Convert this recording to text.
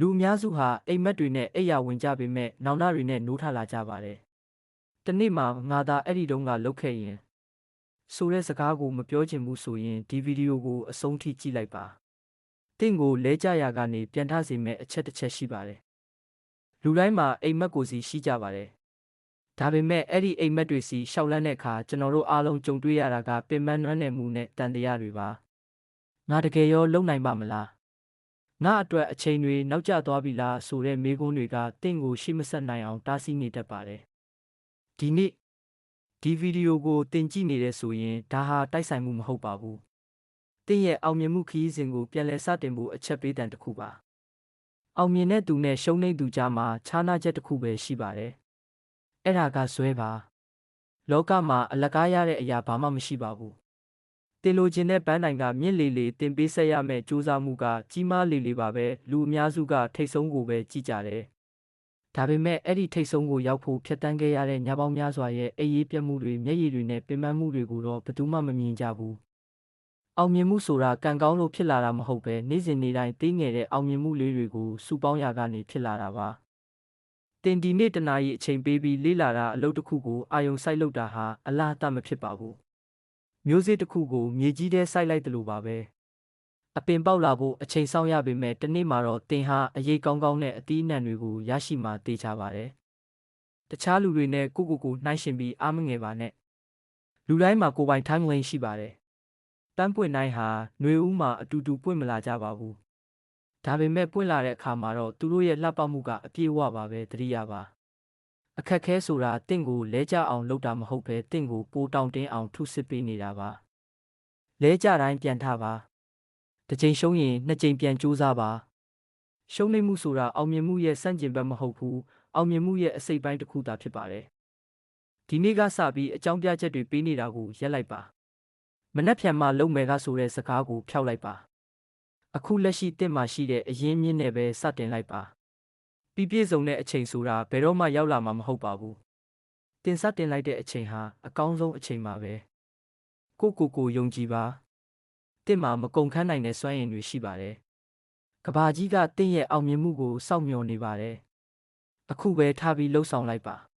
လူအများစုဟာအိမ်မက်တွေနဲ့အိပ်ယာဝင်ကြပေမဲ့နောင်တတွေနဲ့နိုးထလာကြပါတယ်။တနေ့မှာငါသာအဲ့ဒီတုန်းကလုပ်ခဲ့ရင်ဆိုတဲ့စကားကိုမပြောချင်ဘူးဆိုရင်ဒီဗီဒီယိုကိုအဆုံးထိကြည့်လိုက်ပါ။တင့်ကိုလဲကြရာကနေပြန်ထစေမဲ့အချက်တစ်ချက်ရှိပါတယ်။လူတိုင်းမှာအိမ်မက်ကိုစီရှိကြပါတယ်။ဒါပေမဲ့အဲ့ဒီအိမ်မက်တွေစီရှောက်လန်းတဲ့အခါကျွန်တော်တို့အားလုံးကြုံတွေ့ရတာကပင်ပန်းနွမ်းနယ်မှုနဲ့တန်တရားတွေပါ။ငါတကယ်ရောလုံနိုင်ပါမလား။ငါအတွက်အချိန်တွေနောက်ကျသွားပြီလားဆိုတဲ့မေးခွန်းတွေကတင့်ကိုရှိမဆက်နိုင်အောင်တားဆီးနေတတ်ပါတယ်။ဒီနေ့ဒီဗီဒီယိုကိုတင်ကြည့်နေတယ်ဆိုရင်ဒါဟာတိုက်ဆိုင်မှုမဟုတ်ပါဘူး။တင့်ရဲ့အောင်မြင်မှုခရီးစဉ်ကိုပြန်လည်စတင်ဖို့အချက်ပေးတံတစ်ခုပါ။အောင်မြင်တဲ့သူနဲ့ရှုံးနိမ့်သူကြားမှာခြားနားချက်တစ်ခုပဲရှိပါတယ်။အဲ့ဒါကဇွဲပါ။လောကမှာအလကားရတဲ့အရာဘာမှမရှိပါဘူး။တင်လိုချင်တဲ့ပန်းတိုင်ကမြင့်လေလေတင်ပေးဆက်ရမယ့်ကြိုးစားမှုကကြီးမားလေလေပါပဲလူအများစုကထိတ်ဆုံးကိုပဲကြည့်ကြတယ်။ဒါပေမဲ့အဲ့ဒီထိတ်ဆုံးကိုရောက်ဖို့ဖြတ်တန်းခဲ့ရတဲ့ညပေါင်းများစွာရဲ့အေးအေးပြတ်မှုတွေမျက်ရည်တွေနဲ့ပင်ပန်းမှုတွေကိုတော့ဘယ်သူမှမမြင်ကြဘူး။အောင်မြင်မှုဆိုတာကံကောင်းလို့ဖြစ်လာတာမဟုတ်ပဲနေ့စဉ်နေ့တိုင်းသေးငယ်တဲ့အောင်မြင်မှုလေးတွေကိုစုပေါင်းရကနေဖြစ်လာတာပါ။တင်ဒီနေ့တနာရီအချိန်ပေးပြီးလေးလာတာအလုပ်တစ်ခုကိုအာယုံစိုက်လုပ်တာဟာအလားအတမဖြစ်ပါဘူး။မျိုးစေ့တစ်ခုကိုမြေကြီးထဲစိုက်လိုက်တယ်လို့ပါပဲ။အပင်ပေါက်လာဖို့အချိန်ဆောင်ရပေမဲ့တနေ့မှာတော့တင်ဟာအရေးကောင်းကောင်းနဲ့အသီးအနှံတွေကိုရရှိမှသိချပါတယ်။တခြားလူတွေနဲ့ကိုနှိုင်းယှဉ်ပြီးအားမငယ်ပါနဲ့။လူတိုင်းမှာကိုယ်ပိုင် timeline ရှိပါတယ်။တန်းပွင့်တိုင်းဟာຫນွေဦးမှာအတူတူပွင့်မလာကြပါဘူး။ဒါပေမဲ့ပွင့်လာတဲ့အခါမှာတော့သူတို့ရဲ့လှပမှုကအပြည့်အဝပါပဲသတိရပါ။အခက်ခဲဆိုတာတင့်ကိုလဲကျအောင်လုပ်တာမဟုတ်ပဲတင့်ကိုပိုတောင်းတင်းအောင်ထုစစ်ပေးနေတာပါ။လဲကျတိုင်းပြန်ထပါ။တစ်ချိန်ရှုံးရင်နှစ်ချိန်ပြန်ကြိုးစားပါ။ရှုံးနိမ့်မှုဆိုတာအောင်မြင်မှုရဲ့စန့်ကျင်ဘက်မဟုတ်ဘူး။အောင်မြင်မှုရဲ့အစိတ်ပိုင်းတစ်ခုသာဖြစ်ပါတယ်။ဒီနေ့ကစပြီးအကြောင်းပြချက်တွေပေးနေတာကိုရက်လိုက်ပါ။မနှက်ဖြန်မှလုံမယ်ကဆိုတဲ့စကားကိုဖျောက်လိုက်ပါ။အခုလက်ရှိတင့်မှာရှိတဲ့အရင်းမြစ်နဲ့ပဲစတင်လိုက်ပါ။ပြည့်စုံတဲ့အချိန်ဆိုတာဘယ်တော့မှရောက်လာမှာမဟုတ်ပါဘူး။တင်စတင်လိုက်တဲ့အချိန်ဟာအကောင်းဆုံးအချိန်ပါပဲ။ကိုယုံကြည်ပါ။တင့်မှာမကုန်ခန်းနိုင်တဲ့စွမ်းရည်တွေရှိပါတယ်။ကဘာကြီးကတင့်ရဲ့အောင်မြင်မှုကိုစောင့်မျှော်နေပါတယ်။အခုပဲထားပြီးလှုပ်ဆောင်လိုက်ပါ။